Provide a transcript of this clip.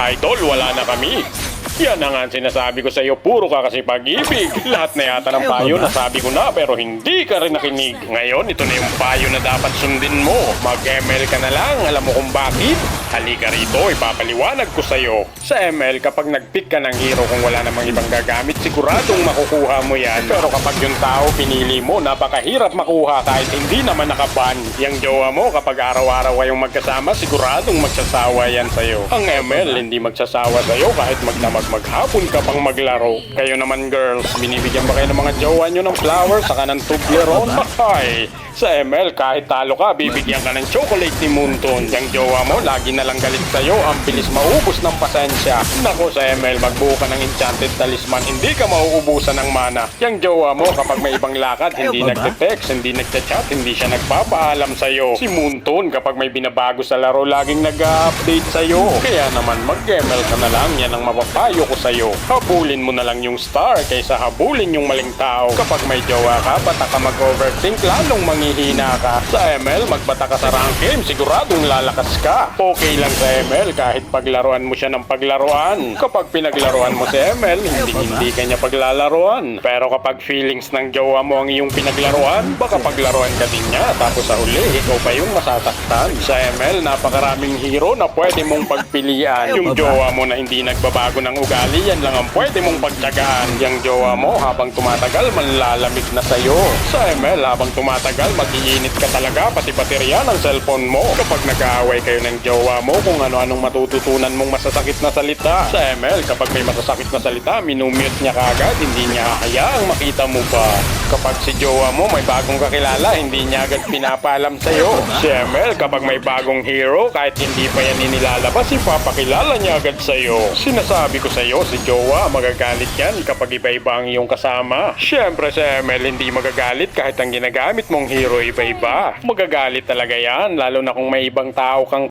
Idol, wala na kami. Yan na nga ang sinasabi ko sa iyo, puro ka kasi pag-ibig. Lahat na yata ng payo na sabi ko na pero hindi ka rin nakinig. Ngayon, ito na yung payo na dapat sundin mo. Mag-ML ka na lang, alam mo kung bakit? Halika rito, ipapaliwanag ko sa iyo. Sa ML, kapag nag-pick ka ng hero kung wala namang ibang gagamit, siguradong makukuha mo yan. Pero kapag yung tao pinili mo, napakahirap makuha kahit hindi naman nakaban. Yang jowa mo, kapag araw-araw kayong magkasama, siguradong magsasawa yan sa iyo. Ang ML, hindi magsasawa sa iyo kahit maghapon ka pang maglaro. Kayo naman girls, binibigyan ba kayo ng mga jowa nyo ng flowers saka ng Toblerone? Ay, sa ML kahit talo ka, bibigyan ka ng chocolate ni Moonton. Yang jowa mo, lagi na lang galit sa'yo, ang bilis maubos ng pasensya. Nako sa ML, magbuo ka ng enchanted talisman, hindi ka mauubusan ng mana. Yang jowa mo, kapag may ibang lakad, hindi nagte-text, hindi nagchat-chat, hindi siya nagpapaalam sa'yo. Si Moonton, kapag may binabago sa laro, laging nag-update sa'yo. Kaya naman, mag-ML ka na lang, yan ang mapapayo ko sa'yo. Habulin mo na lang yung star kaysa habulin yung maling tao. Kapag may jowa ka, bata ka mag-overthink, lalong manghihina ka. Sa ML, magbata ka sa rank game, siguradong lalakas ka. Okay lang sa ML kahit paglaruan mo siya ng paglaruan. Kapag pinaglaruan mo si ML, hindi ka niya paglalaruan. Pero kapag feelings ng jowa mo ang iyong pinaglaruan, baka paglaruan ka din niya tapos sa huli, ikaw pa yung masasaktan. Sa ML, napakaraming hero na pwede mong pagpilian. Yung jowa mo na hindi nagbabago ng ugali, yan lang ang pwede mong pagtyagaan. Yung jowa mo, habang tumatagal, manlalamig na sa'yo. Sa ML, habang tumatagal, mag-iinit ka talaga, pati baterya ng cellphone mo. Kapag nag-aaway kayo ng jowa mo, kung ano-anong matututunan mong masasakit na salita. Sa ML, kapag may masasakit na salita, minumute niya kagad, hindi niya hayaang makita mo pa. Kapag si jowa mo may bagong kakilala, hindi niya agad pinapaalam sa'yo. Si ML, kapag may bagong hero, kahit hindi pa yan inilalabas, ipapakilala niya agad sa'yo. Sinasabi ko sa'yo, si jowa, magagalit yan kapag iba-iba ang iyong kasama. Siyempre sa ML, hindi magagalit kahit ang ginagamit mong hero iba-iba. Magagalit talaga yan, lalo na kung may ibang tao kang